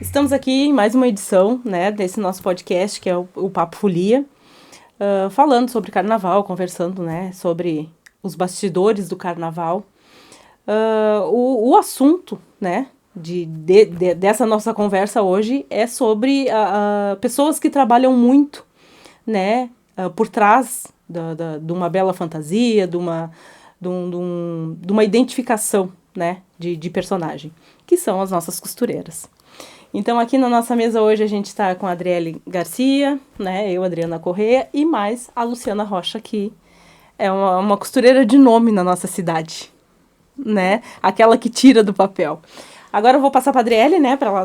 Estamos aqui em mais uma edição, né, desse nosso podcast, que é o Papo Folia, falando sobre carnaval, conversando, né, sobre os bastidores do carnaval. O assunto, né, dessa nossa conversa hoje é sobre pessoas que trabalham muito, né, por trás de uma bela fantasia, de uma identificação, né, de personagem, que são as nossas costureiras. Então, aqui na nossa mesa hoje a gente está com a Adriele Garcia, né, eu, Adriana Corrêa, e mais a Luciana Rocha, que é uma costureira de nome na nossa cidade, né, aquela que tira do papel. Agora eu vou passar para a Adriele, né, para ela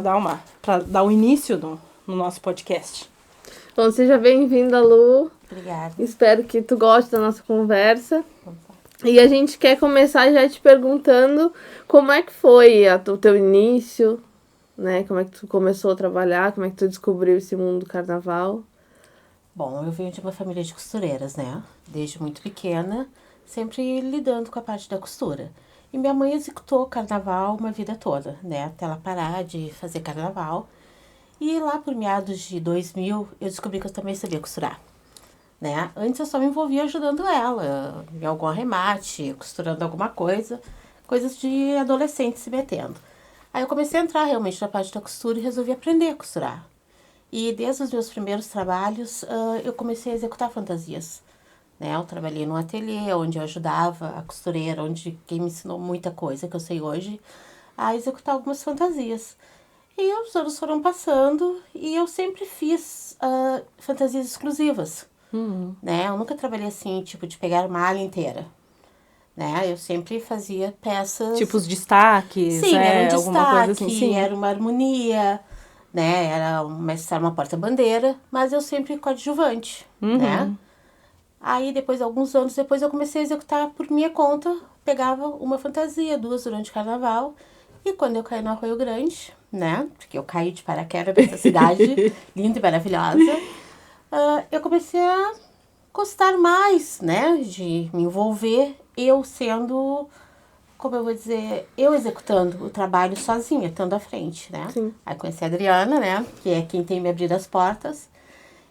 dar o início no nosso podcast. Bom, seja bem-vinda, Lu. Obrigada. Espero que tu goste da nossa conversa. E a gente quer começar já te perguntando como é que foi o teu início, né? Como é que tu começou a trabalhar, como é que tu descobriu esse mundo do carnaval? Bom, eu venho de uma família de costureiras, né? Desde muito pequena, sempre lidando com a parte da costura. E minha mãe executou carnaval uma vida toda, né? Até ela parar de fazer carnaval. E lá por meados de 2000, eu descobri que eu também sabia costurar, né? Antes eu só me envolvia ajudando ela, em algum arremate, costurando alguma coisa, coisas de adolescente se metendo. Aí eu comecei a entrar realmente na parte da costura e resolvi aprender a costurar. E desde os meus primeiros trabalhos, eu comecei a executar fantasias, né? Eu trabalhei num ateliê onde eu ajudava a costureira, onde quem me ensinou muita coisa que eu sei hoje, a executar algumas fantasias. E os anos foram passando e eu sempre fiz fantasias exclusivas, né? Eu nunca trabalhei assim, tipo, de pegar uma ala inteira, né? Eu sempre fazia peças... Tipo os destaques, sim, era um alguma destaque, coisa assim, sim. Era uma harmonia, né? Era uma porta-bandeira, mas eu sempre coadjuvante, né? Aí, alguns anos depois, eu comecei a executar por minha conta, pegava uma fantasia, 2 durante o carnaval, e quando eu caí no Arroio Grande, né? Porque eu caí de paraquedas nessa cidade linda e maravilhosa, eu comecei a gostar mais, né? De me envolver, eu sendo, como eu vou dizer, eu executando o trabalho sozinha, estando à frente, né? Sim. Aí conheci a Adriana, né? Que é quem tem me abrido as portas.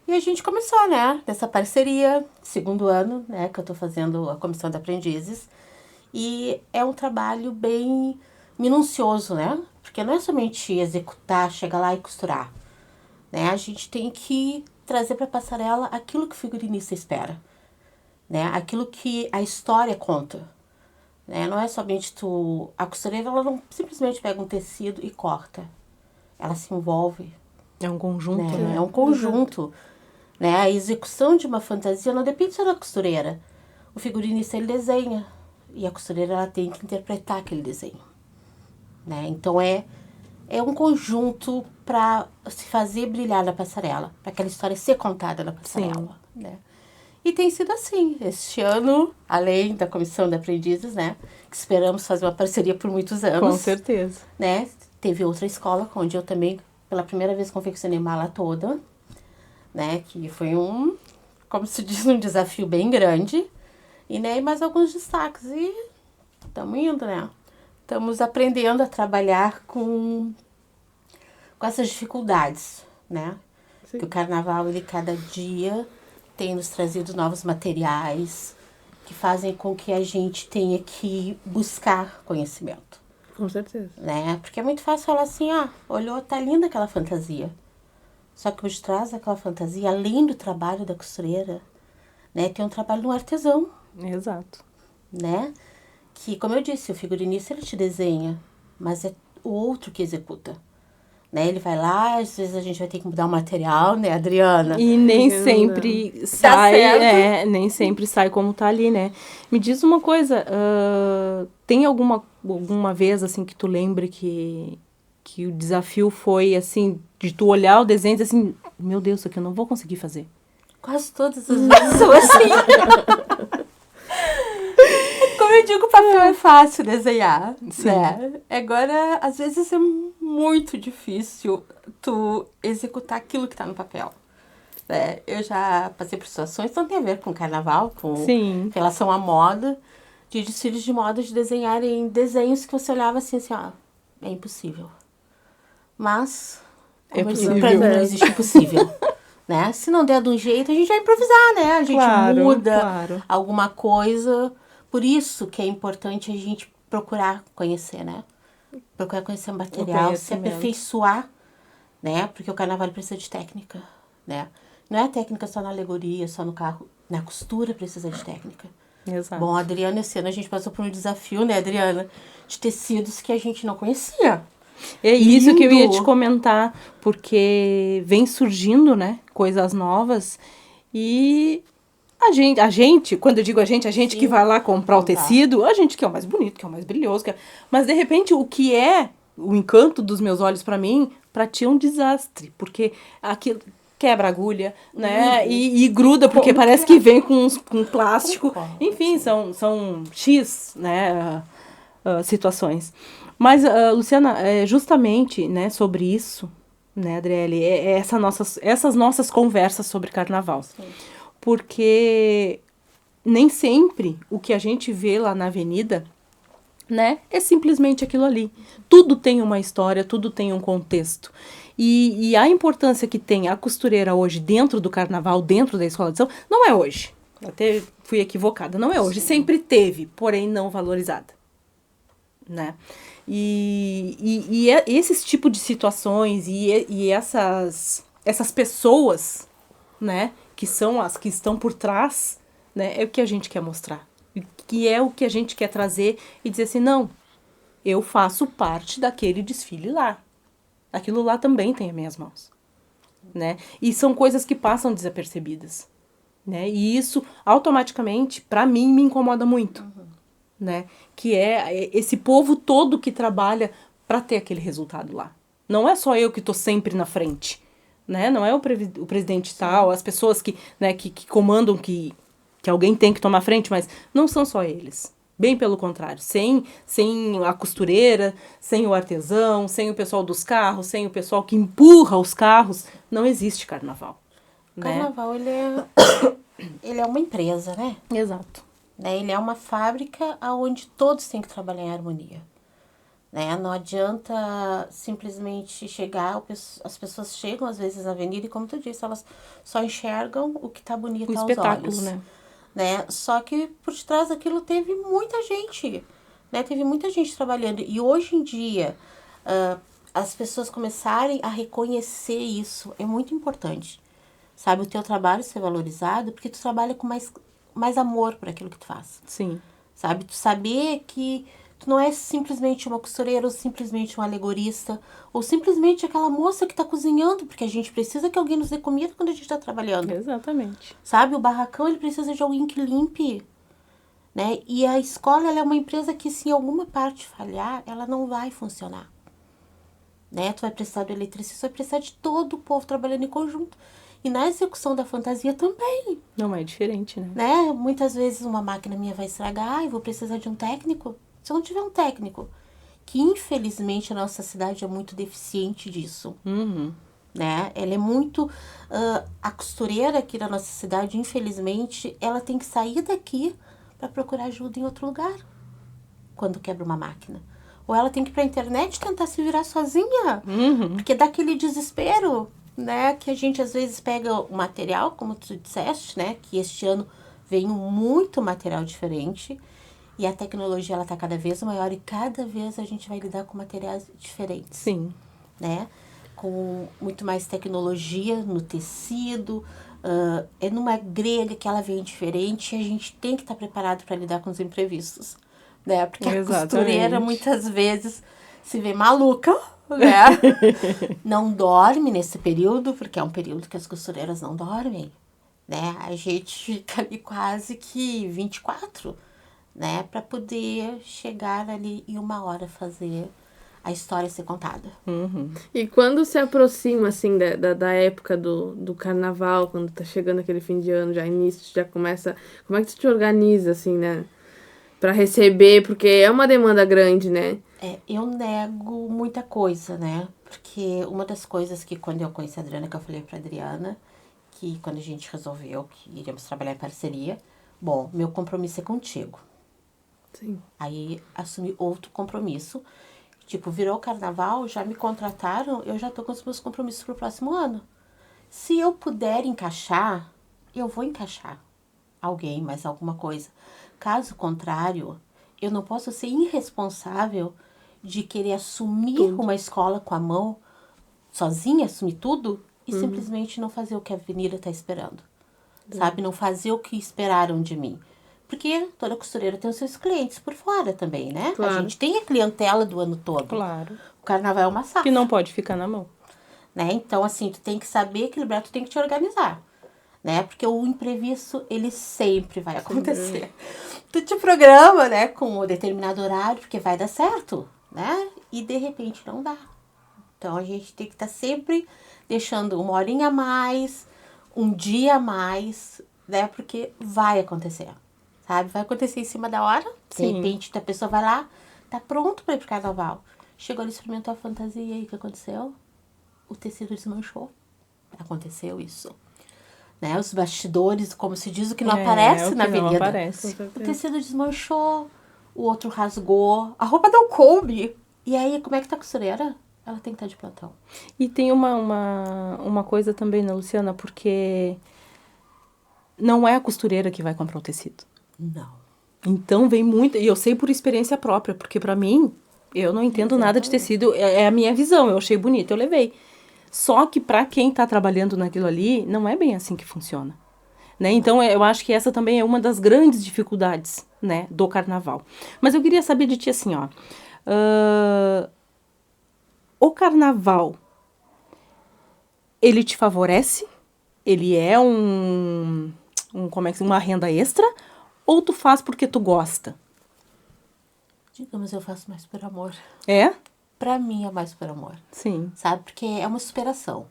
E a gente começou, né? Nessa parceria, 2º ano, né? Que eu tô fazendo a comissão de aprendizes. E é um trabalho bem minucioso, né? Porque não é somente executar, chegar lá e costurar, né? A gente tem que trazer para a passarela aquilo que o figurinista espera, né? Aquilo que a história conta, né? Não é somente a costureira, ela não simplesmente pega um tecido e corta. Ela se envolve. É um conjunto, né? né? É um conjunto, né? A execução de uma fantasia não depende só da costureira. O figurinista, ele desenha e a costureira, ela tem que interpretar aquele desenho, né? Então é um conjunto para se fazer brilhar na passarela, para aquela história ser contada na passarela, né? E tem sido assim. Este ano, além da comissão de aprendizes, né, que esperamos fazer uma parceria por muitos anos. Com certeza. Né? Teve outra escola onde eu também, pela primeira vez, confeccionei mala toda, né, que foi como se diz, um desafio bem grande. E né, mais alguns destaques. E estamos indo, né? Estamos aprendendo a trabalhar com essas dificuldades, né? Sim. Que o carnaval, ele cada dia tem nos trazido novos materiais que fazem com que a gente tenha que buscar conhecimento. Com certeza. Né? Porque é muito fácil falar assim, olhou, tá linda aquela fantasia. Só que por detrás daquela fantasia, além do trabalho da costureira, né, tem um trabalho do artesão. Exato. Né? Que, como eu disse, o figurinista, ele te desenha, mas é o outro que executa. Né? Ele vai lá, às vezes a gente vai ter que mudar o material, né, Adriana? E nem Porque sempre sai, certo. nem sempre sai como tá ali, né? Me diz uma coisa, tem alguma vez, assim, que tu lembre que o desafio foi, assim, de tu olhar o desenho e dizer assim, meu Deus, isso aqui eu não vou conseguir fazer. Quase todas as vezes são assim. Como eu digo, o papel é fácil desenhar, né? Agora, às vezes é muito difícil tu executar aquilo que tá no papel. Né? Eu já passei por situações que não tem a ver com carnaval, com relação à moda, de desfiles de moda de desenharem desenhos que você olhava assim, ó, é impossível. Mas Como eu digo, possível. pra mim não existe impossível. Né? Se não der de um jeito, a gente vai improvisar, né? A gente muda alguma coisa. Por isso que é importante a gente procurar conhecer, né? Procurar conhecer o material, se aperfeiçoar, né? Porque o carnaval precisa de técnica, né? Não é técnica só na alegoria, só no carro. Na costura precisa de técnica. Exato. Bom, Adriana, esse ano a gente passou por um desafio, né, Adriana? De tecidos que a gente não conhecia. É isso que eu ia te comentar, porque vem surgindo, né, coisas novas e a gente, quando eu digo a gente que vai lá comprar o tecido, a gente quer o mais bonito, quer o mais brilhoso, mas de repente o que é o encanto dos meus olhos pra mim, pra ti é um desastre, porque aquilo quebra a agulha, né, e gruda, porque parece que vem com plástico, enfim, são X, né, situações. Mas, Luciana, justamente, né, sobre isso, né, Adriele, essas nossas conversas sobre carnaval. Sim. Porque nem sempre o que a gente vê lá na avenida, né, é simplesmente aquilo ali. Tudo tem uma história, tudo tem um contexto. E a importância que tem a costureira hoje dentro do carnaval, dentro da escola de samba, não é hoje. Até fui equivocada, não é hoje. Sim. Sempre teve, porém não valorizada. Né? E esses tipos de situações e essas pessoas, né, que são as que estão por trás, né, é o que a gente quer mostrar. Que é o que a gente quer trazer e dizer assim, não, eu faço parte daquele desfile lá. Aquilo lá também tem as minhas mãos. Né? E são coisas que passam desapercebidas. Né? E isso, automaticamente, para mim, me incomoda muito. Né? Que é esse povo todo que trabalha para ter aquele resultado lá. Não é só eu que estou sempre na frente, né? Não é o presidente tal, as pessoas que, né, que comandam que alguém tem que tomar frente, mas não são só eles. Bem pelo contrário, sem a costureira, sem o artesão, sem o pessoal dos carros, sem o pessoal que empurra os carros, não existe carnaval. O carnaval, né? ele é uma empresa, né? Exato. Né? Ele é uma fábrica onde todos têm que trabalhar em harmonia. Né? Não adianta simplesmente chegar, as pessoas chegam às vezes na avenida e, como tu disse, elas só enxergam o que está bonito aos olhos. Né? Só que por trás daquilo teve muita gente, né? Teve muita gente trabalhando. E hoje em dia, as pessoas começarem a reconhecer isso é muito importante. Sabe, o teu trabalho ser valorizado, porque tu trabalha com mais amor por aquilo que tu faz. Sim. Sabe, tu saber que tu não é simplesmente uma costureira, ou simplesmente um alegorista, ou simplesmente aquela moça que tá cozinhando, porque a gente precisa que alguém nos dê comida quando a gente tá trabalhando. Exatamente. Sabe, o barracão, ele precisa de alguém que limpe, né? E a escola, ela é uma empresa que, se em alguma parte falhar, ela não vai funcionar. Né? Tu vai precisar do eletricista, vai precisar de todo o povo trabalhando em conjunto. E na execução da fantasia também. Não é diferente, né? Muitas vezes uma máquina minha vai estragar e vou precisar de um técnico. Se eu não tiver um técnico, que infelizmente a nossa cidade é muito deficiente disso. Né? Ela é muito... a costureira aqui da nossa cidade, infelizmente, ela tem que sair daqui para procurar ajuda em outro lugar. Quando quebra uma máquina. Ou ela tem que ir para a internet tentar se virar sozinha. Porque dá aquele desespero... né, que a gente às vezes pega o material, como tu disseste, né, que este ano veio muito material diferente e a tecnologia ela tá cada vez maior e cada vez a gente vai lidar com materiais diferentes. Sim. Né, com muito mais tecnologia no tecido, é numa grega que ela vem diferente e a gente tem que estar preparado para lidar com os imprevistos, né, porque a costureira muitas vezes se vê maluca, né? Não dorme nesse período, porque é um período que as costureiras não dormem, né? A gente fica ali quase que 24, né? Para poder chegar ali em 1 hora fazer a história ser contada. E quando se aproxima, assim, da época do carnaval, quando tá chegando aquele fim de ano, já início, já começa... Como é que tu te organiza, assim, né? Pra receber, porque é uma demanda grande, né? Eu nego muita coisa, né? Porque uma das coisas que quando eu conheci a Adriana, que eu falei pra Adriana, que quando a gente resolveu que iríamos trabalhar em parceria, bom, meu compromisso é contigo. Sim. Aí assumi outro compromisso, Tipo, virou carnaval, já me contrataram, eu já tô com os meus compromissos pro próximo ano. Se eu puder encaixar, eu vou encaixar alguém, mais alguma coisa. Caso contrário, eu não posso ser irresponsável de querer assumir uma escola com a mão, sozinha, assumir tudo, e simplesmente não fazer o que a avenida está esperando. Sabe? Não fazer o que esperaram de mim. Porque toda costureira tem os seus clientes por fora também, né? Claro. A gente tem a clientela do ano todo. Claro. O carnaval é uma safra. Que não pode ficar na mão. Né? Então, assim, tu tem que saber equilibrar, tu tem que te organizar, né? Porque o imprevisto, ele sempre vai acontecer. Tu te programa, né, com um determinado horário, porque vai dar certo, né? E, de repente, não dá. Então, a gente tem que estar sempre deixando uma horinha a mais, um dia a mais, né? Porque vai acontecer, sabe? Vai acontecer em cima da hora. De Sim. repente, a pessoa vai lá, tá pronto para ir pro carnaval. Chegou, ele experimentou a fantasia, e aí, o que aconteceu? O tecido desmanchou. Aconteceu isso. Né? Os bastidores, como se diz, o que não aparece o que na não avenida. aparece. O tecido desmanchou, o outro rasgou, a roupa não coube. E aí, como é que tá a costureira? Ela tem que estar de plantão. E tem uma coisa também, né, Luciana? Porque não é a costureira que vai comprar o tecido. Não. Então vem muito, e eu sei por experiência própria, porque pra mim, eu não entendo nada de tecido, é a minha visão, eu achei bonito, eu levei. Só que pra quem tá trabalhando naquilo ali, não é bem assim que funciona. Né? Então, eu acho que essa também é uma das grandes dificuldades, né, do carnaval. Mas eu queria saber de ti assim, ó. O carnaval, ele te favorece? Ele é como é que uma renda extra? Ou tu faz porque tu gosta? Digamos, eu faço mais por amor. É? Pra mim é mais por amor. Sim. Sabe? Porque é uma superação.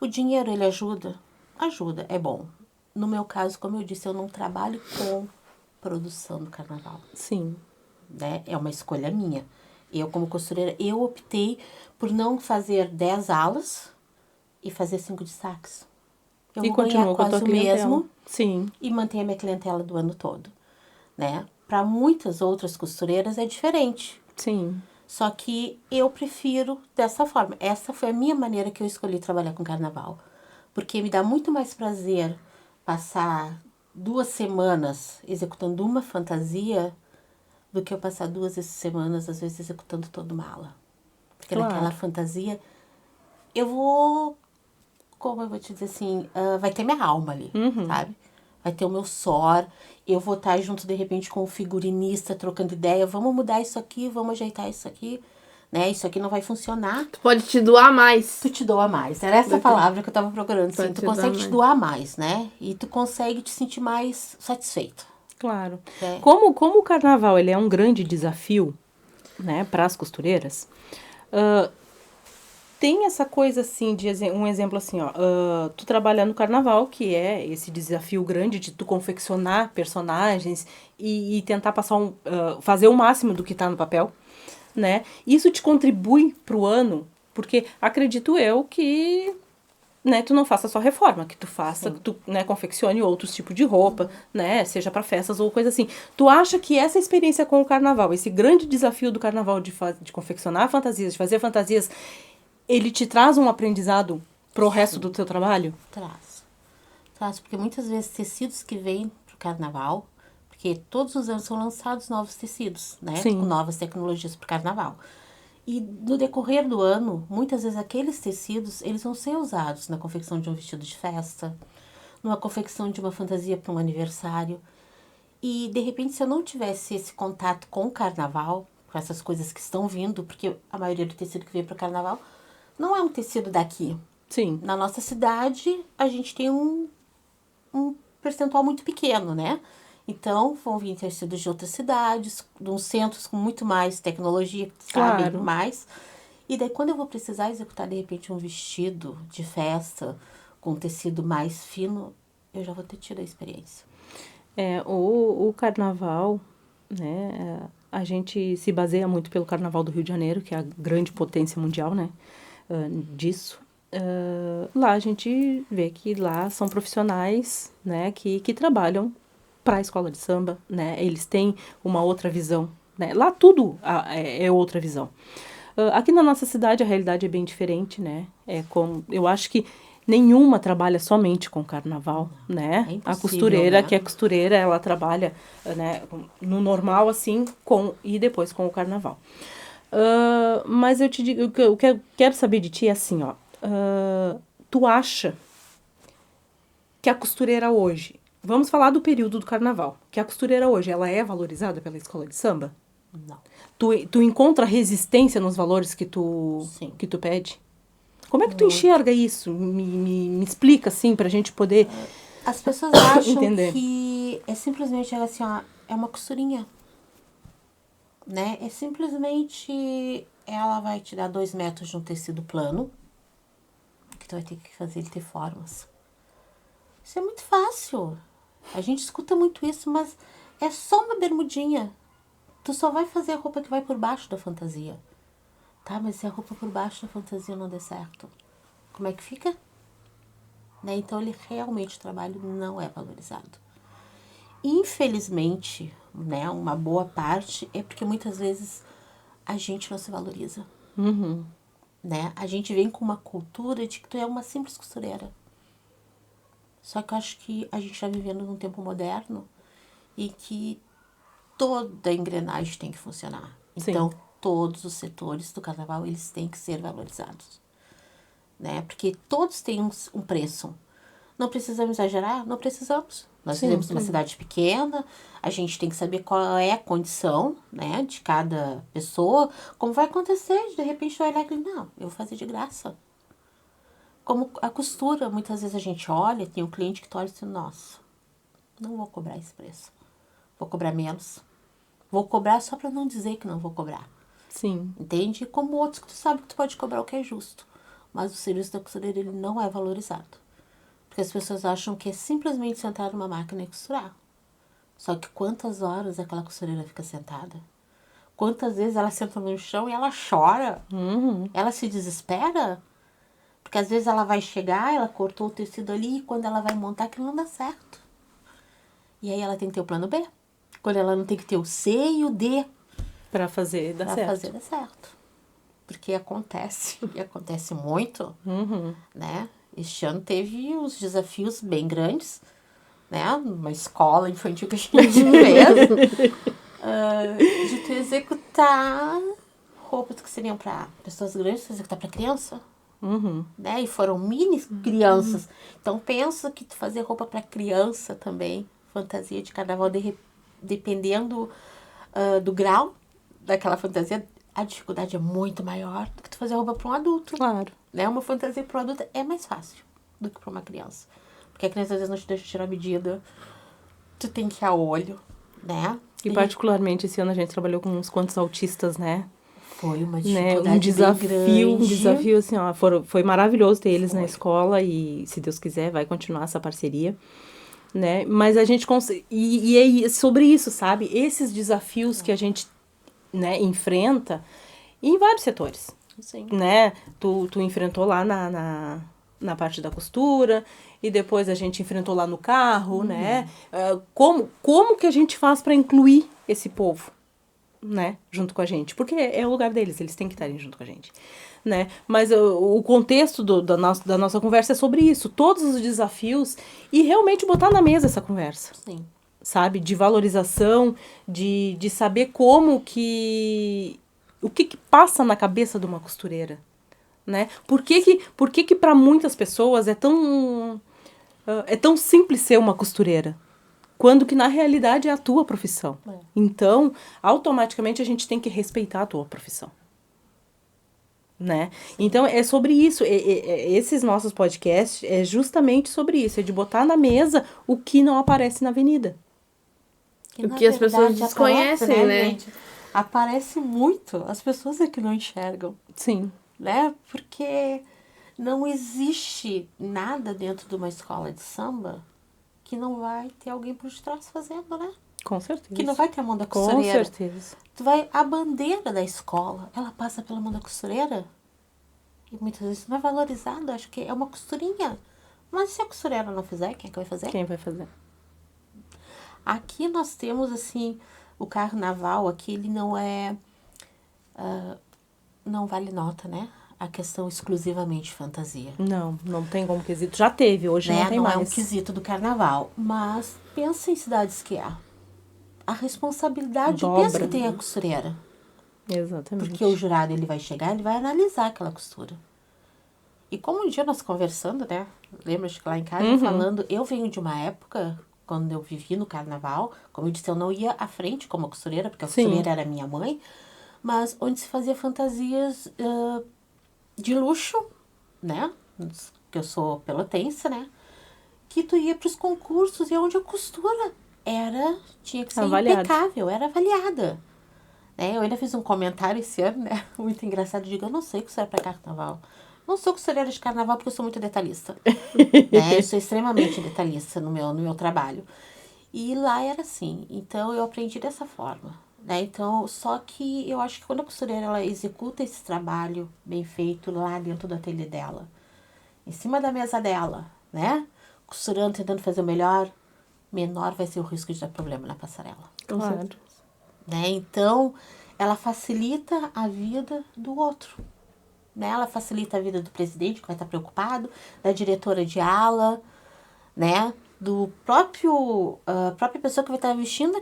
O dinheiro, ele ajuda? Ajuda, é bom. No meu caso, como eu disse, eu não trabalho com produção do carnaval. Sim. Né? É uma escolha minha. Eu, como costureira, eu optei por não fazer 10 alas e fazer 5 destaques. Eu E vou ganhar continua com a tua quase o clientela. mesmo Sim. e manter a minha clientela do ano todo. Né? Para muitas outras costureiras é diferente. Sim. Só que eu prefiro dessa forma. Essa foi a minha maneira que eu escolhi trabalhar com carnaval. Porque me dá muito mais prazer passar 2 semanas executando uma fantasia do que eu passar 2 semanas, às vezes, executando toda uma ala. Porque Claro. naquela fantasia, eu vou... Como eu vou te dizer assim? Vai ter minha alma ali, sabe? Vai ter o meu suor. Eu vou estar junto, de repente, com o figurinista, trocando ideia. Vamos mudar isso aqui, vamos ajeitar isso aqui. Né? Isso aqui não vai funcionar. Tu pode te doar mais. Tu te doa mais. Era essa palavra que eu tava procurando. Assim, tu consegue te doar mais, né? E tu consegue te sentir mais satisfeito. Claro. É. Como o carnaval ele é um grande desafio, né, para as costureiras, tem essa coisa assim, um exemplo assim, ó, tu trabalhar no carnaval, que é esse desafio grande de tu confeccionar personagens e tentar fazer o máximo do que tá no papel, né? Isso te contribui pro ano, porque acredito eu que, né, tu não faça só reforma, que tu faça, que tu, né, confeccione outros tipos de roupa, né, seja para festas ou coisa assim. Tu acha que essa experiência com o carnaval, esse grande desafio do carnaval de confeccionar fantasias, de fazer fantasias, ele te traz um aprendizado pro resto do teu trabalho? Traz, porque muitas vezes tecidos que vêm pro carnaval, porque todos os anos são lançados novos tecidos, né, Sim. com novas tecnologias pro carnaval. E no decorrer do ano, muitas vezes aqueles tecidos, eles vão ser usados na confecção de um vestido de festa, numa confecção de uma fantasia para um aniversário. E, de repente, se eu não tivesse esse contato com o carnaval, com essas coisas que estão vindo, porque a maioria do tecido que vem para o carnaval não é um tecido daqui. Sim. Na nossa cidade, a gente tem um percentual muito pequeno, né? Então, vão vir tecidos de outras cidades, de uns centros com muito mais tecnologia, que sabem Claro. mais. E daí, quando eu vou precisar executar, de repente, um vestido de festa com tecido mais fino, eu já vou ter tido a experiência. O carnaval, né, a gente se baseia muito pelo Carnaval do Rio de Janeiro, que é a grande potência mundial, né, disso. Lá a gente vê que lá são profissionais, né, que trabalham para a escola de samba, né, eles têm uma outra visão, né, lá tudo é outra visão. Aqui na nossa cidade a realidade é bem diferente, né? Eu acho que nenhuma trabalha somente com carnaval, né? É impossível, A costureira, né? que é costureira, ela trabalha, né, no normal, assim, e depois com o carnaval. Mas eu te digo, o que eu quero saber de ti é assim, ó. Tu acha que a costureira hoje, vamos falar do período do carnaval, que a costureira hoje, ela é valorizada pela escola de samba? Não. Tu encontra resistência nos valores que Sim. tu pede? Como é que tu enxerga isso? Me explica, assim, pra gente poder As pessoas acham entender. que é simplesmente assim, ó, é uma costurinha, né? É simplesmente ela vai te dar 2 metros de um tecido plano, que tu vai ter que fazer ele ter formas. Isso é muito fácil. A gente escuta muito isso, mas é só uma bermudinha. Tu só vai fazer a roupa que vai por baixo da fantasia. Tá, mas se a roupa por baixo da fantasia não der certo, como é que fica? Né? Então, realmente o trabalho não é valorizado. Infelizmente, né, uma boa parte é porque muitas vezes a gente não se valoriza. Uhum. Né? A gente vem com uma cultura de que tu é uma simples costureira. Só que eu acho que a gente está vivendo num tempo moderno e que toda a engrenagem tem que funcionar. Sim. Então, todos os setores do carnaval, eles têm que ser valorizados. Né? Porque todos têm um preço. Não precisamos exagerar? Não precisamos. Nós vivemos numa cidade pequena, a gente tem que saber qual é a condição, né, de cada pessoa, como vai acontecer, de repente vai olhar e não, eu vou fazer de graça. Como a costura, muitas vezes a gente olha, tem um cliente que tu olha e diz, nossa, não vou cobrar esse preço, vou cobrar menos. Vou cobrar só para não dizer que não vou cobrar. Sim. Entende? Como outros que tu sabe que tu pode cobrar o que é justo. Mas o serviço da costureira, ele não é valorizado. Porque as pessoas acham que é simplesmente sentar numa máquina e costurar. Só que quantas horas aquela costureira fica sentada? Quantas vezes ela senta no chão e ela chora? Ela se desespera? Porque às vezes ela vai chegar, ela cortou o tecido ali e quando ela vai montar aquilo não dá certo. E aí ela tem que ter o plano B. Quando ela não tem que ter o C e o D. Pra fazer dar certo. Fazer dar certo. Porque acontece, e acontece muito, né? Este ano teve uns desafios bem grandes, né? Uma escola infantil que a gente fez, de tu executar roupas que seriam para pessoas grandes, tu executar para criança, né? E foram mini crianças. Então pensa que tu fazer roupa para criança também, fantasia de carnaval, dependendo do grau daquela fantasia, a dificuldade é muito maior do que tu fazer roupa para um adulto. Claro. Né? Uma fantasia para um adulto é mais fácil do que para uma criança. Porque a criança às vezes não te deixa tirar a medida. Tu tem que ir a olho, né? E particularmente esse ano a gente trabalhou com uns quantos autistas, né? Foi uma Né? dificuldade bem grande. Um desafio assim, ó, foi maravilhoso ter eles na escola e, se Deus quiser, vai continuar essa parceria, né? Mas a gente e é sobre isso, sabe? Esses desafios que a gente, né, enfrenta em vários setores. Sim. Né? Tu enfrentou lá na parte da costura e depois a gente enfrentou lá no carro, né? Como que a gente faz para incluir esse povo, né? Junto com a gente? Porque é o lugar deles, eles têm que estarem junto com a gente, né? Mas o contexto da nossa conversa é sobre isso, todos os desafios e realmente botar na mesa essa conversa. Sim. Sabe? De valorização, de saber como que... O que passa na cabeça de uma costureira, né? Por que para muitas pessoas é tão simples ser uma costureira? Quando que na realidade é a tua profissão. Então, automaticamente a gente tem que respeitar a tua profissão. Né? Então, é sobre isso. Esses nossos podcasts é justamente sobre isso. É de botar na mesa o que não aparece na avenida. O que as pessoas desconhecem, aparece, né? Gente? Aparece muito. As pessoas é que não enxergam. Sim. Né? Porque não existe nada dentro de uma escola de samba que não vai ter alguém por detrás fazendo, né? Com certeza. Que não vai ter a mão da costureira. Com certeza. A bandeira da escola, ela passa pela mão da costureira. E muitas vezes não é valorizado. Acho que é uma costurinha. Mas se a costureira não fizer, quem é que vai fazer? Quem vai fazer? Aqui nós temos, assim, o carnaval aqui, ele não é não vale nota, né? A questão exclusivamente fantasia. Não tem como quesito. Já teve, hoje Né? não tem Não mais. é um quesito do carnaval. Mas pensa em cidades que há. A responsabilidade, Dobra, pensa que tem a né? costureira. Exatamente. Porque o jurado, ele vai chegar, ele vai analisar aquela costura. E como um dia nós conversando, né? Lembra de que lá em casa, falando, eu venho de uma época, quando eu vivi no carnaval, como eu disse, eu não ia à frente como costureira, porque a Sim. costureira era minha mãe, mas onde se fazia fantasias de luxo, né? Que eu sou pelotense, né? Que tu ia pros concursos e onde a costura tinha que ser Avaliada. impecável, era avaliada. Né? Eu ainda fiz um comentário esse ano, né? Muito engraçado. Eu digo, eu não sei costurar para carnaval. Não sou costureira de carnaval porque eu sou muito detalhista. Né? Eu sou extremamente detalhista no meu trabalho. E lá era assim. Então, eu aprendi dessa forma. Né? Então, só que eu acho que quando a costureira ela executa esse trabalho bem feito lá dentro do ateliê dela, em cima da mesa dela, né? Costurando, tentando fazer o melhor, menor vai ser o risco de dar problema na passarela. Claro. Né? Então, ela facilita a vida do outro. Né? Ela facilita a vida do presidente, que vai estar preocupado, da diretora de ala, né? Do própria pessoa que vai estar vestindo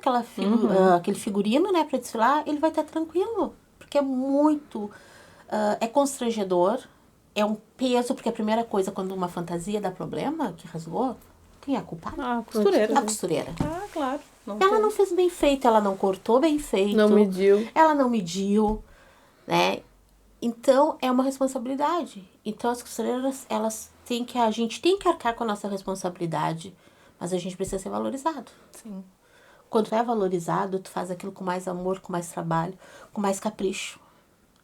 aquele figurino, né, para desfilar, ele vai estar tranquilo. Porque é muito... é constrangedor, é um peso, porque a primeira coisa, quando uma fantasia dá problema, que rasgou, quem é a culpada? Ah, costureira. A costureira. Ah, claro. Ela não fez bem feito, ela não cortou bem feito. Não mediu. Ela não mediu, né? Então, é uma responsabilidade. Então, as costureiras, a gente tem que arcar com a nossa responsabilidade, mas a gente precisa ser valorizado. Sim. Quando tu é valorizado, tu faz aquilo com mais amor, com mais trabalho, com mais capricho,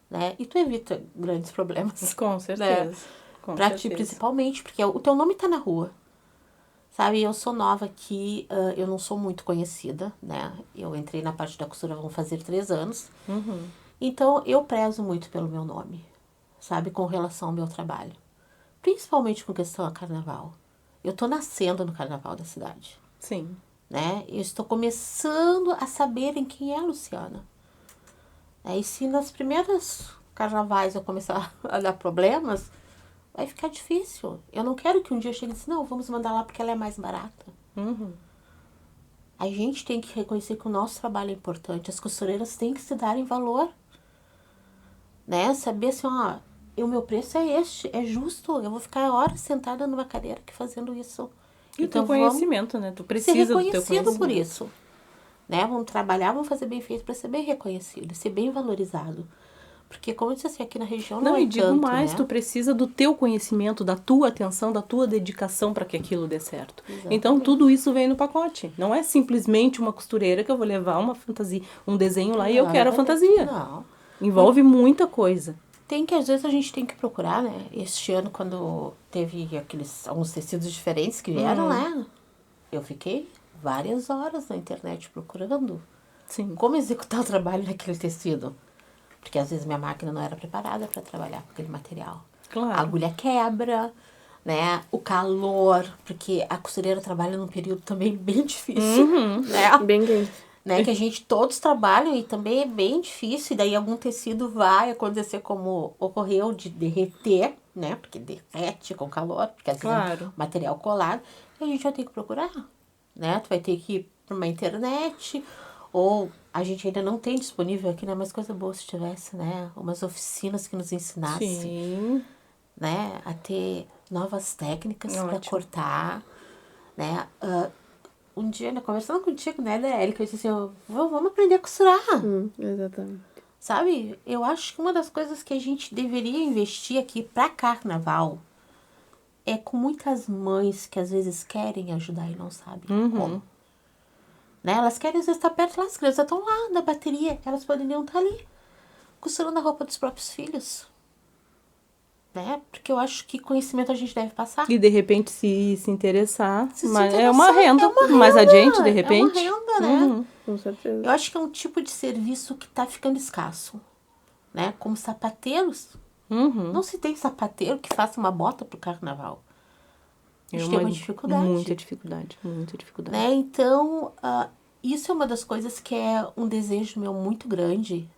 né? E tu evita grandes problemas. Com certeza. Né? Com Pra ti, certeza. principalmente, porque o teu nome tá na rua. Sabe, eu sou nova aqui, eu não sou muito conhecida, né? Eu entrei na parte da costura, vão fazer 3 anos. Então, eu prezo muito pelo meu nome, sabe? Com relação ao meu trabalho. Principalmente com questão a carnaval. Eu tô nascendo no carnaval da cidade, Sim. né? Eu estou começando a saberem quem é a Luciana. E se nas primeiras carnavais eu começar a dar problemas, vai ficar difícil. Eu não quero que um dia chegue e diga, não, vamos mandar lá porque ela é mais barata. A gente tem que reconhecer que o nosso trabalho é importante. As costureiras têm que se darem valor. Né? Saber assim, ó, o meu preço é este, é justo. Eu vou ficar horas sentada numa cadeira aqui fazendo isso. E o teu conhecimento, né? Tu Ser precisa do teu reconhecido conhecimento. por isso. Né? Vamos trabalhar, vamos fazer bem feito para ser bem reconhecido, ser bem valorizado. Porque, como eu disse assim, aqui na região não é e digo tanto, mais, né? tu precisa do teu conhecimento, da tua atenção, da tua dedicação para que aquilo dê certo. Exatamente. Então, tudo isso vem no pacote. Não é simplesmente uma costureira que eu vou levar uma fantasia, um desenho lá e eu quero a fantasia. Não. Envolve muita coisa. Às vezes a gente tem que procurar, né? Este ano, quando teve alguns tecidos diferentes que vieram, né? Eu fiquei várias horas na internet procurando Sim. como executar o trabalho naquele tecido. Porque às vezes minha máquina não era preparada para trabalhar com aquele material. Claro. A agulha quebra, né? O calor, porque a costureira trabalha num período também bem difícil, né? Bem quente. Né? Que a gente todos trabalham e também é bem difícil. E daí algum tecido vai acontecer como ocorreu de derreter, né? Porque derrete com calor, porque às vezes é um material colado. E a gente vai ter que procurar, né? Tu vai ter que ir para uma internet, ou a gente ainda não tem disponível aqui, né? Mas coisa boa se tivesse, né? Umas oficinas que nos ensinassem, Sim. né? A ter novas técnicas para cortar, né? Um dia, né, conversando contigo, né, da Érica, eu disse assim, ó, vamos aprender a costurar. Exatamente. Sabe? Eu acho que uma das coisas que a gente deveria investir aqui para carnaval é com muitas mães que às vezes querem ajudar e não sabem como. Né? Elas querem às vezes estar perto lá, as crianças estão lá na bateria, elas poderiam estar ali, costurando a roupa dos próprios filhos. Né? Porque eu acho que conhecimento a gente deve passar. E de repente se interessar, interessar, é uma renda mais adiante, de repente. É uma renda, né? Com certeza. Eu acho que é um tipo de serviço que está ficando escasso. Né? Como sapateiros. Não se tem sapateiro que faça uma bota pro carnaval. A gente tem uma dificuldade. Muita dificuldade, muita dificuldade. Né? Então, isso é uma das coisas que é um desejo meu muito grande.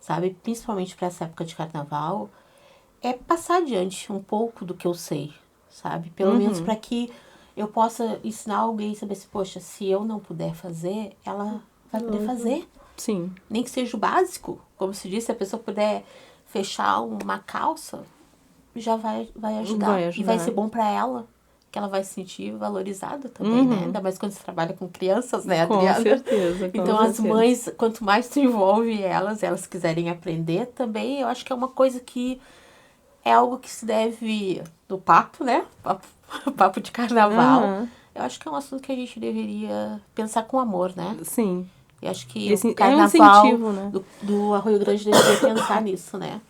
sabe? Principalmente para essa época de carnaval, é passar adiante um pouco do que eu sei, sabe? Pelo menos para que eu possa ensinar alguém, saber se, poxa, se eu não puder fazer, ela vai poder fazer. Sim. Nem que seja o básico, como se diz, se a pessoa puder fechar uma calça, já vai ajudar. Vai ajudar. E vai ser bom para ela, que ela vai se sentir valorizada também, né? Ainda mais quando você trabalha com crianças, né, Adriana? Com certeza. Então, as mães, quanto mais tu envolve elas quiserem aprender também, eu acho que é uma coisa que é algo que se deve no papo, né? Papo de carnaval. Eu acho que é um assunto que a gente deveria pensar com amor, né? Sim. Eu acho que Esse o carnaval é um incentivo, né? do Arroio Grande deveria pensar nisso, né?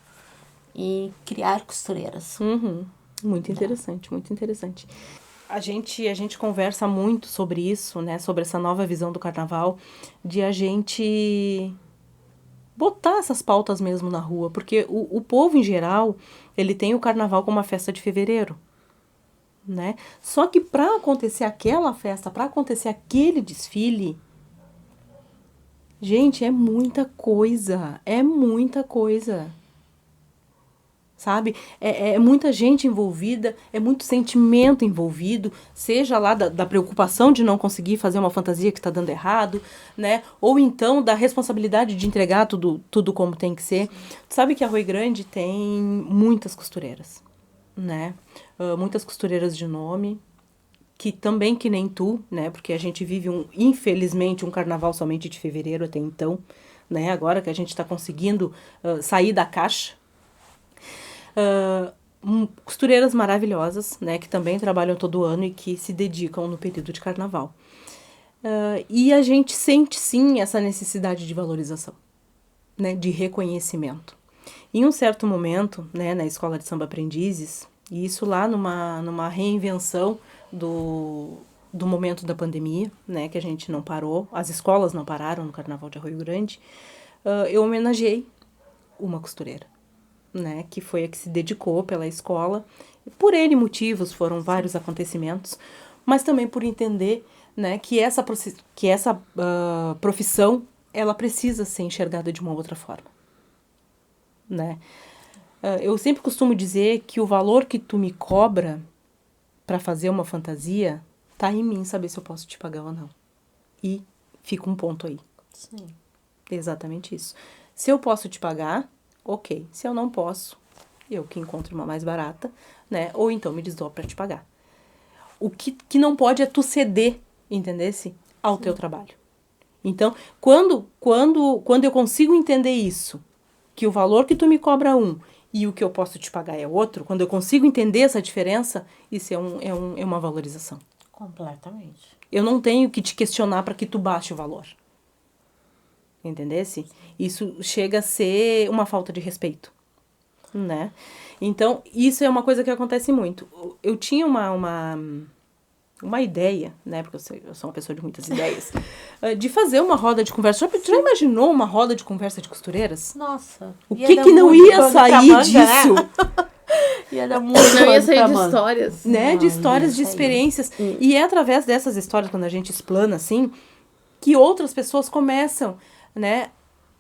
E criar costureiras. Muito interessante, muito interessante. A gente conversa muito sobre isso, né? Sobre essa nova visão do carnaval, de a gente botar essas pautas mesmo na rua, porque o povo em geral, ele tem o carnaval como uma festa de fevereiro, né? Só que para acontecer aquela festa, para acontecer aquele desfile, gente, é muita coisa, sabe? É muita gente envolvida, é muito sentimento envolvido, seja lá da preocupação de não conseguir fazer uma fantasia que está dando errado, né? Ou então da responsabilidade de entregar tudo como tem que ser. Tu sabe que Arroio Grande tem muitas costureiras, né? Muitas costureiras de nome, que também que nem tu, né? Porque a gente vive, infelizmente, um carnaval somente de fevereiro até então, né? Agora que a gente está conseguindo sair da caixa. Costureiras maravilhosas, né, que também trabalham todo ano e que se dedicam no período de carnaval. E a gente sente, sim, essa necessidade de valorização, né, de reconhecimento. Em um certo momento, né, na Escola de Samba Aprendizes, e isso lá numa reinvenção do momento da pandemia, né, que a gente não parou, as escolas não pararam no Carnaval de Arroio Grande, eu homenageei uma costureira, né, que foi a que se dedicou pela escola. Por N motivos, foram vários acontecimentos, mas também por entender, né, que essa profissão, ela precisa ser enxergada de uma outra forma, né. Eu sempre costumo dizer que o valor que tu me cobra para fazer uma fantasia tá em mim saber se eu posso te pagar ou não. E fica um ponto aí. Sim. Exatamente isso. Se eu posso te pagar, ok. Se eu não posso, eu que encontro uma mais barata, né? Ou então me desdobro para te pagar. O que não pode é tu ceder, entendesse? Ao teu trabalho. Então, quando eu consigo entender isso, que o valor que tu me cobra e o que eu posso te pagar é outro, quando eu consigo entender essa diferença, isso é uma valorização. Completamente. Eu não tenho que te questionar para que tu baixe o valor. Entendesse? Isso chega a ser uma falta de respeito, né? Então, isso é uma coisa que acontece muito. Eu tinha uma ideia, né? Porque eu sou uma pessoa de muitas ideias, de fazer uma roda de conversa. Já imaginou uma roda de conversa de costureiras? Nossa. O que não ia sair disso? Né? Ia dar muito não ia sair de manga. histórias. Né? Não, De histórias, de ia sair. experiências. E é através dessas histórias, quando a gente explana assim, que outras pessoas começam, né,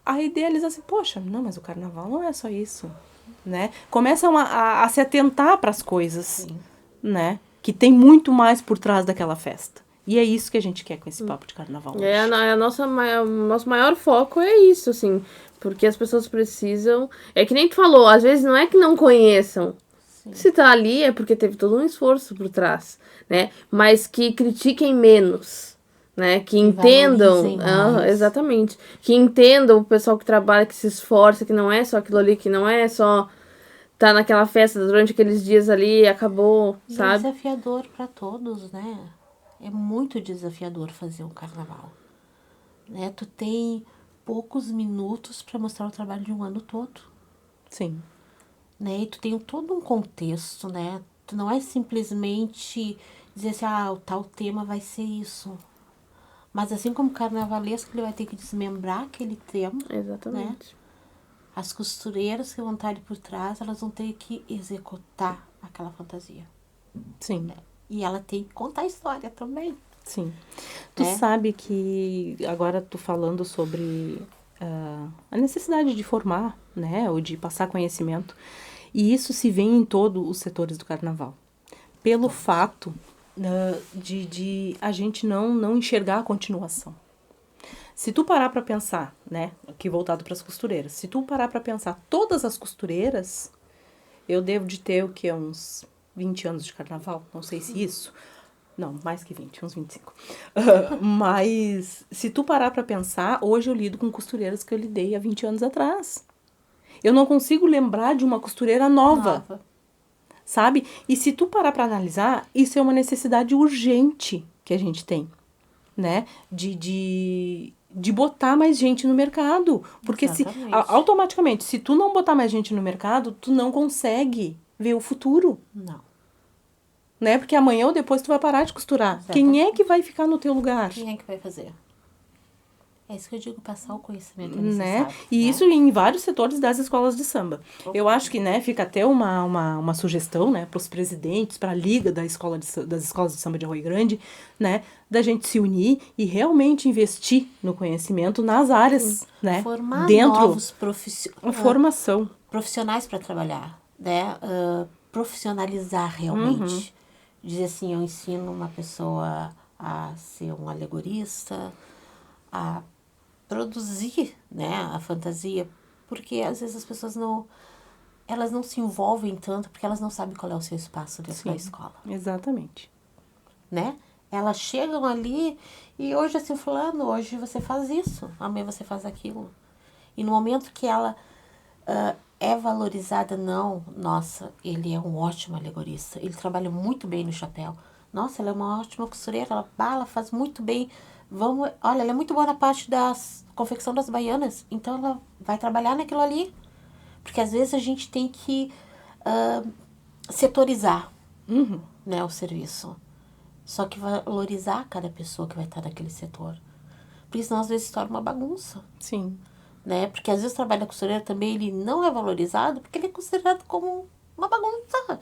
a idealizar assim, poxa, não, mas o carnaval não é só isso, né? Começam a se atentar para as coisas, Sim. né? Que tem muito mais por trás daquela festa. E é isso que a gente quer com esse papo de carnaval hoje. O nosso maior foco é isso, assim, porque as pessoas precisam... É que nem tu falou, às vezes não é que não conheçam. Sim. Se tá ali é porque teve todo um esforço por trás, né? Mas que critiquem menos, né? Que entendam... exatamente. Que entendam o pessoal que trabalha, que se esforça, que não é só aquilo ali, que não é só... tá naquela festa durante aqueles dias ali e acabou, sabe? É desafiador para todos, né? É muito desafiador fazer um carnaval, né? Tu tem poucos minutos para mostrar o trabalho de um ano todo. Sim. Né? E tu tem todo um contexto, né? Tu não é simplesmente dizer assim, o tal tema vai ser isso. Mas assim como o carnavalesco, ele vai ter que desmembrar aquele tema. Exatamente. Né? As costureiras que vão estar ali por trás, elas vão ter que executar aquela fantasia. Sim. Né? E ela tem que contar a história também. Sim. Tu sabe que, agora tu falando sobre a necessidade de formar, né, ou de passar conhecimento. E isso se vê em todos os setores do carnaval. Pelo fato de a gente não enxergar a continuação. Se tu parar para pensar, né, aqui voltado para as costureiras, se tu parar para pensar todas as costureiras, eu devo de ter o quê? Uns 20 anos de carnaval, não sei se isso. Não, mais que 20, uns 25. Mas, se tu parar pra pensar, hoje eu lido com costureiras que eu lidei há 20 anos atrás. Eu não consigo lembrar de uma costureira nova, sabe? E se tu parar pra analisar, isso é uma necessidade urgente que a gente tem, né? De botar mais gente no mercado. Porque automaticamente, se tu não botar mais gente no mercado, tu não consegue ver o futuro. Não. Né? Porque amanhã ou depois tu vai parar de costurar. Exatamente. Quem é que vai ficar no teu lugar? Quem é que vai fazer? É isso que eu digo, passar o conhecimento necessário. Né? E isso em vários setores das escolas de samba. Eu acho que, né, fica até uma sugestão, né, para os presidentes, para a liga das escolas de samba de Rio Grande, né, da gente se unir e realmente investir no conhecimento nas áreas, né, formar dentro novos formação. Profissionais para trabalhar, né, profissionalizar realmente. Dizer assim, eu ensino uma pessoa a ser um alegorista, a produzir, né, a fantasia, porque às vezes as pessoas elas não se envolvem tanto porque elas não sabem qual é o seu espaço dentro da escola. Exatamente. Né? Elas chegam ali e hoje assim, fulano, hoje você faz isso, amanhã você faz aquilo. E no momento que ela é valorizada, não, nossa, ele é um ótimo alegorista, ele trabalha muito bem no chapéu. Nossa, ela é uma ótima costureira, ela faz muito bem. Olha, ela é muito boa na parte da confecção das baianas, então ela vai trabalhar naquilo ali. Porque às vezes a gente tem que setorizar, né, o serviço. Só que valorizar cada pessoa que vai estar naquele setor. Porque senão às vezes se torna uma bagunça. Sim. Né? Porque às vezes o trabalho da costureira também ele não é valorizado porque ele é considerado como uma bagunça.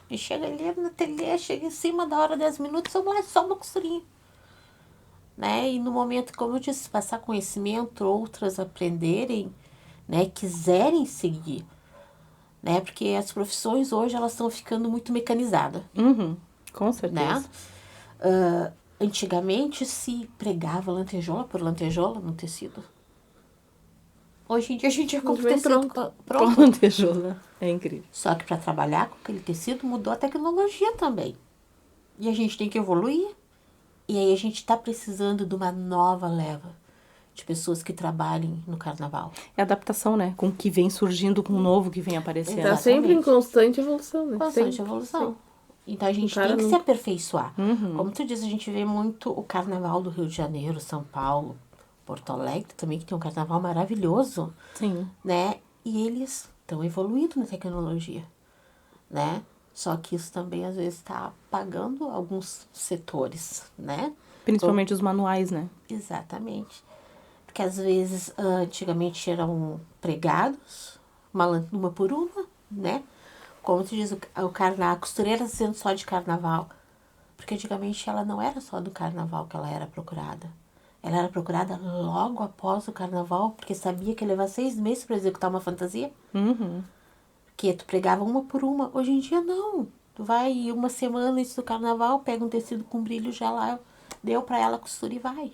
E chega ali no ateliê, chega em cima da hora 10 minutos, só uma costurinha. Né? E no momento, como eu disse, passar conhecimento, outras aprenderem, né, quiserem seguir. Né? Porque as profissões hoje elas estão ficando muito mecanizadas. Com certeza. Né? Antigamente se pregava lantejola por lantejola no tecido. Hoje em dia a gente já compra o tecido pronto. Lantejola. É incrível. Só que para trabalhar com aquele tecido mudou a tecnologia também. E a gente tem que evoluir. E aí a gente está precisando de uma nova leva de pessoas que trabalhem no carnaval. É adaptação, né? Com o que vem surgindo, com o novo que vem aparecendo. Está sempre em constante evolução, né? Constante evolução. Sim. Então a gente tem que se aperfeiçoar. Como tu diz, a gente vê muito o carnaval do Rio de Janeiro, São Paulo, Porto Alegre também, que tem um carnaval maravilhoso. Sim. Né? E eles estão evoluindo na tecnologia. Né? Só que isso também, às vezes, está apagando alguns setores, né? Principalmente os manuais, né? Exatamente. Porque, às vezes, antigamente eram pregados, uma por uma, né? Como tu diz, a costureira sendo só de carnaval. Porque, antigamente, ela não era só do carnaval que ela era procurada. Ela era procurada logo após o carnaval, porque sabia que ia levar 6 meses para executar uma fantasia. Que tu pregava uma por uma. Hoje em dia, não. Tu vai uma semana antes do carnaval, pega um tecido com brilho, já lá deu pra ela, costura e vai.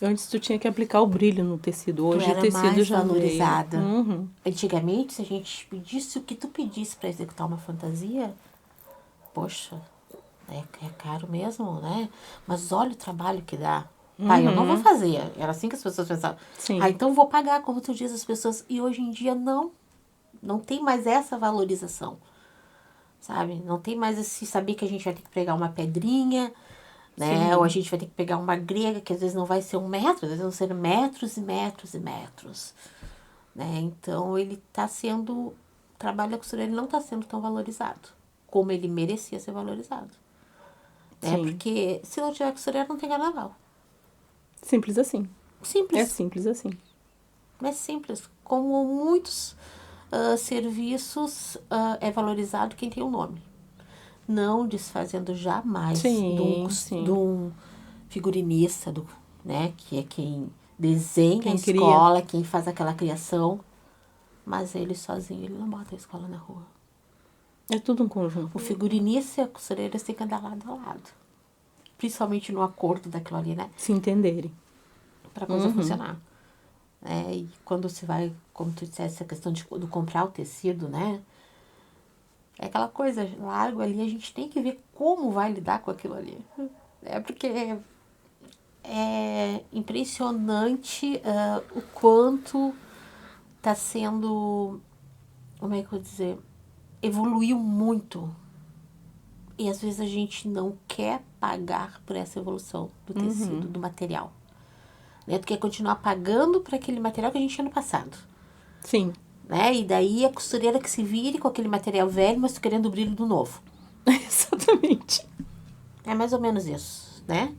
Antes tu tinha que aplicar o brilho no tecido. Hoje tu era o tecido mais já valorizada. Antigamente, se a gente pedisse o que tu pedisse pra executar uma fantasia, poxa, é caro mesmo, né? Mas olha o trabalho que dá. Eu não vou fazer. Era assim que as pessoas pensavam. Sim. Então vou pagar, como tu diz, as pessoas. E hoje em dia, não. Não tem mais essa valorização, sabe? Não tem mais esse saber que a gente vai ter que pregar uma pedrinha, né? Sim. Ou a gente vai ter que pegar uma grega, que às vezes não vai ser 1 metro, às vezes vão ser metros e metros e metros, né? Então, ele está sendo... O trabalho da costureira não está sendo tão valorizado como ele merecia ser valorizado. Né? Porque se não tiver costureira, não tem carnaval. Simples assim. Simples. É simples assim. É simples. Como muitos... serviços é valorizado quem tem um nome. Não desfazendo jamais de um figurinista, né, que é quem desenha Quem a cria. escola, quem faz aquela criação. Mas ele sozinho, ele não bota a escola na rua. É tudo um conjunto. O figurinista e a costureira têm que andar lado a lado. Principalmente no acordo daquilo ali, né? Se entenderem. Pra coisa funcionar. E quando você vai, como tu disseste, essa questão do comprar o tecido, né? É aquela coisa, largo ali, a gente tem que ver como vai lidar com aquilo ali. Porque é impressionante o quanto tá sendo, como é que eu vou dizer, evoluiu muito. E às vezes a gente não quer pagar por essa evolução do tecido, do material. Né? Tu quer continuar pagando por aquele material que a gente tinha no passado. Sim. Né? E daí a costureira que se vire com aquele material velho, mas tu querendo o brilho do novo. Exatamente. É mais ou menos isso, né?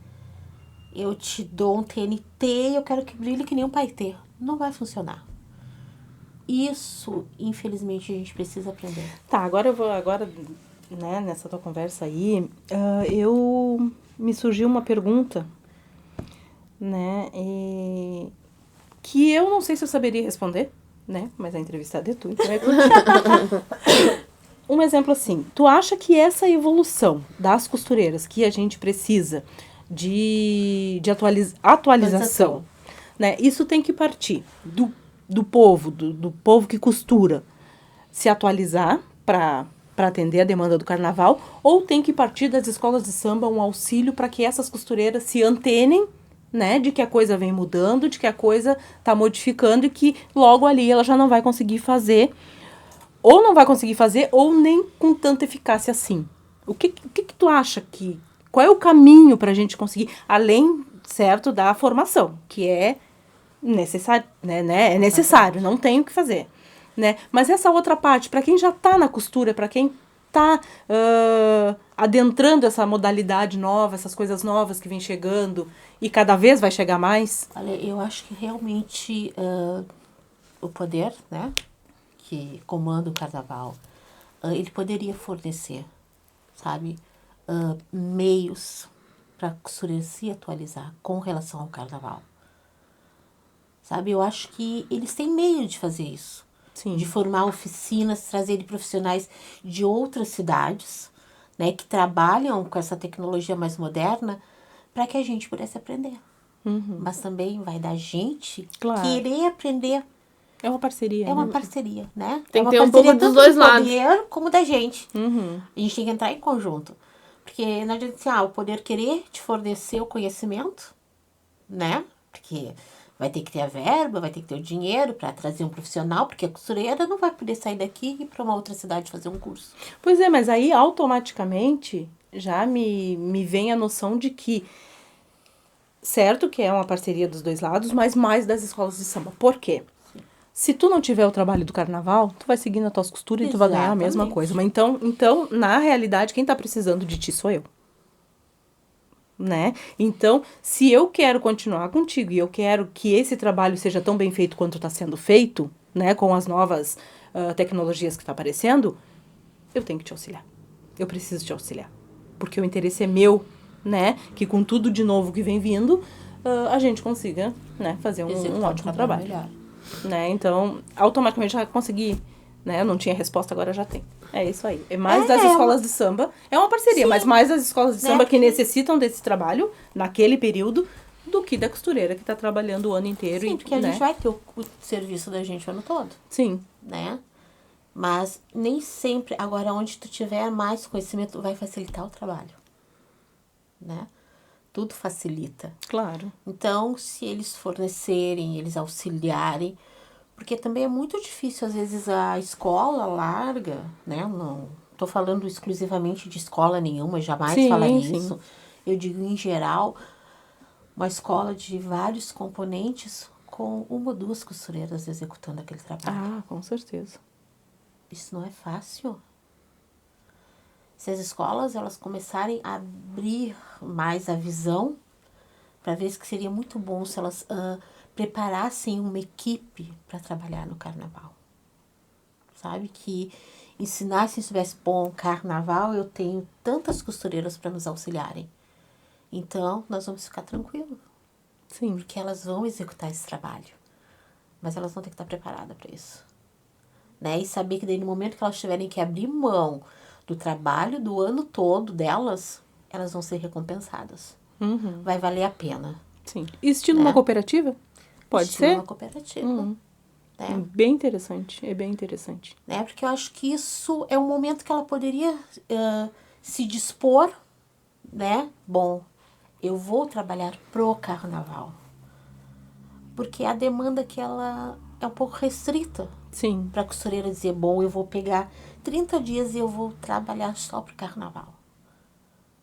Eu te dou um TNT e eu quero que brilhe que nem um paetê. Não vai funcionar. Isso, infelizmente, a gente precisa aprender. Tá, agora né, nessa tua conversa aí, me surgiu uma pergunta, né, que eu não sei se eu saberia responder, né, mas a entrevistada é tu, então é contigo. Um exemplo assim, tu acha que essa evolução das costureiras que a gente precisa de atualização, né, isso tem que partir do povo que costura se atualizar para atender a demanda do carnaval, ou tem que partir das escolas de samba um auxílio para que essas costureiras se antenem, né, de que a coisa vem mudando, de que a coisa está modificando e que logo ali ela já não vai conseguir fazer, ou não vai conseguir fazer, ou nem com tanta eficácia assim. O que tu acha que... Qual é o caminho para a gente conseguir, além, certo, da formação, que é necessário, né? É necessário, não tem o que fazer. Né? Mas essa outra parte, para quem já está na costura, para quem está adentrando essa modalidade nova, essas coisas novas que vem chegando e cada vez vai chegar mais. Olha, eu acho que realmente o poder, né, que comanda o carnaval, ele poderia fornecer, sabe, meios para a costureira se atualizar com relação ao carnaval. Sabe, eu acho que eles têm meio de fazer isso. Sim. De formar oficinas, trazer profissionais de outras cidades, né, que trabalham com essa tecnologia mais moderna, para que a gente pudesse aprender. Mas também vai da gente querer aprender. É uma parceria. É uma parceria, né? Tem é uma que ter um parceria pouco dos tanto dois do lados. poder como da gente. A gente tem que entrar em conjunto. Porque não adianta assim, o poder querer te fornecer o conhecimento, né? Porque vai ter que ter a verba, vai ter que ter o dinheiro para trazer um profissional, porque a costureira não vai poder sair daqui e ir para uma outra cidade fazer um curso. Pois é, mas aí automaticamente já me vem a noção de que, certo que é uma parceria dos dois lados, mas mais das escolas de samba. Por quê? Se tu não tiver o trabalho do carnaval, tu vai seguir nas tuas costuras e tu vai ganhar a mesma coisa. Mas então, na realidade, quem tá precisando de ti sou eu. Né? Então, se eu quero continuar contigo e eu quero que esse trabalho seja tão bem feito quanto está sendo feito, né, com as novas tecnologias que estão aparecendo, eu tenho que te auxiliar. Eu preciso te auxiliar. Porque o interesse é meu, né, que com tudo de novo que vem vindo, a gente consiga, né, fazer um ótimo trabalho. Melhor. Né? Então, automaticamente já consegui, né? Eu não tinha resposta, agora já tem. É isso aí. É mais das escolas de samba. É uma parceria, mas mais das escolas de samba que necessitam desse trabalho naquele período do que da costureira que está trabalhando o ano inteiro. Sim, porque a gente vai ter o serviço da gente o ano todo. Sim. Né? Mas nem sempre, agora onde tu tiver mais conhecimento, vai facilitar o trabalho. Né? Tudo facilita. Claro. Então, se eles fornecerem, eles auxiliarem, porque também é muito difícil, às vezes, a escola larga, né? Não estou falando exclusivamente de escola nenhuma, jamais falaria isso. Eu digo, em geral, uma escola de vários componentes com uma ou duas costureiras executando aquele trabalho. Ah, com certeza. Isso não é fácil. Se as escolas elas começarem a abrir mais a visão, para ver que seria muito bom se elas preparassem uma equipe para trabalhar no carnaval. Sabe? Que ensinassem, se tivesse bom carnaval, eu tenho tantas costureiras para nos auxiliarem. Então, nós vamos ficar tranquilos. Sim. Porque elas vão executar esse trabalho. Mas elas vão ter que estar preparadas para isso. Né? E saber que daí no momento que elas tiverem que abrir mão do trabalho do ano todo delas, elas vão ser recompensadas. Uhum. Vai valer a pena. Sim. Estilo Né? uma cooperativa? Pode Estilo ser? uma cooperativa. Né? Bem interessante, é bem interessante. Né? Porque eu acho que isso é um momento que ela poderia se dispor, né? Bom, eu vou trabalhar pro carnaval. Porque a demanda que ela é um pouco restrita. Sim. Para a costureira dizer, bom, eu vou pegar 30 dias e eu vou trabalhar só pro carnaval.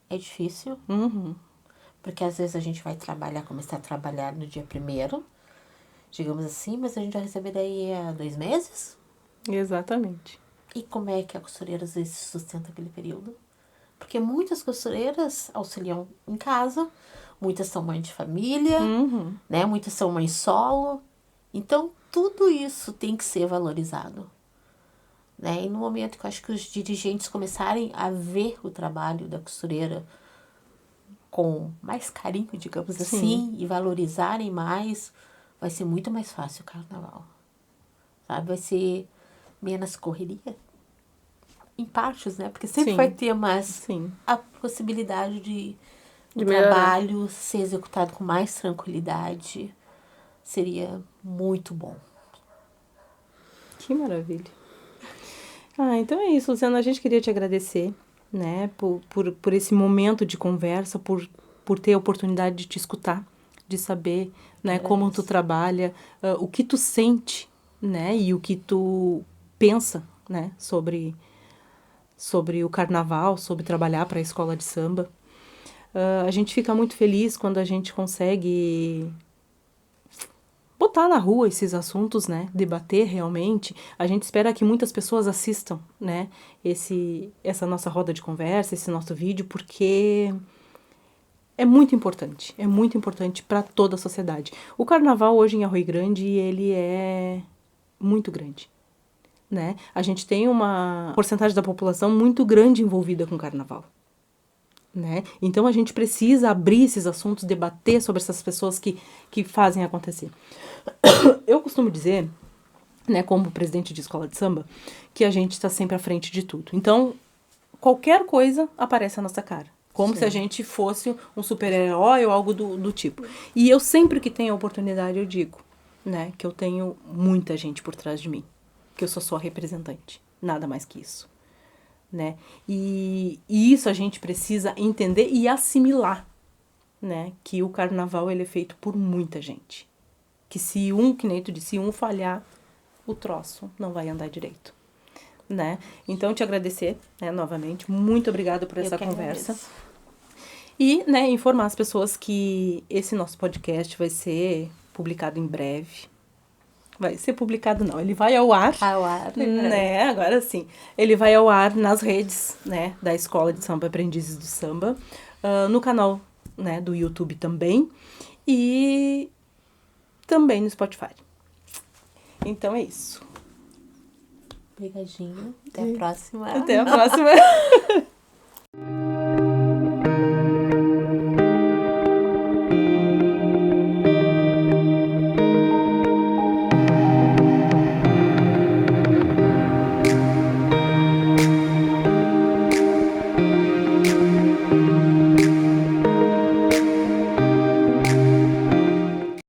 É difícil. Uhum. Porque às vezes a gente vai começar a trabalhar no dia 1º, digamos assim, mas a gente vai receber daí a 2 meses. Exatamente. E como é que a costureira às vezes se sustenta aquele período? Porque muitas costureiras auxiliam em casa, muitas são mães de família, né? Muitas são mães solo. Então, tudo isso tem que ser valorizado. Né? E no momento que eu acho que os dirigentes começarem a ver o trabalho da costureira com mais carinho, digamos assim, e valorizarem mais, vai ser muito mais fácil o carnaval. Sabe? Vai ser menos correria. Em partes, né? Porque sempre vai ter mais a possibilidade de trabalho ser executado com mais tranquilidade. Seria muito bom. Que maravilha. Então é isso, Luciana. A gente queria te agradecer, né, por esse momento de conversa, por ter a oportunidade de te escutar, de saber, né, como tu trabalha, o que tu sente, né, e o que tu pensa, né, sobre o carnaval, sobre trabalhar para a escola de samba. A gente fica muito feliz quando a gente consegue botar na rua esses assuntos, né, debater realmente. A gente espera que muitas pessoas assistam, né, essa nossa roda de conversa, esse nosso vídeo, porque é muito importante para toda a sociedade. O carnaval hoje em Arroio Grande, ele é muito grande, né? A gente tem uma porcentagem da população muito grande envolvida com o carnaval. Né? Então a gente precisa abrir esses assuntos, debater sobre essas pessoas que fazem acontecer. Eu costumo dizer, né, como presidente de escola de samba, que a gente está sempre à frente de tudo. Então, qualquer coisa aparece à nossa cara. Como se a gente fosse um super-herói ou algo do tipo. E eu sempre que tenho a oportunidade, eu digo, né, que eu tenho muita gente por trás de mim. Que eu sou a representante. Nada mais que isso. Né? E isso a gente precisa entender e assimilar, né? Que o carnaval ele é feito por muita gente. Que que nem tu disse, se um falhar, o troço não vai andar direito. Né? Então, te agradecer, né, novamente. Muito obrigada por essa conversa. Agradeço. E, né, informar as pessoas que esse nosso podcast vai ser publicado em breve. Vai ser publicado, não. Ele vai ao ar. Ao ar, né? Agora sim. Ele vai ao ar nas redes, né? Da Escola de Samba Aprendizes do Samba. No canal, né? Do YouTube também. E também no Spotify. Então é isso. Obrigadinho. Até a próxima. Até a próxima.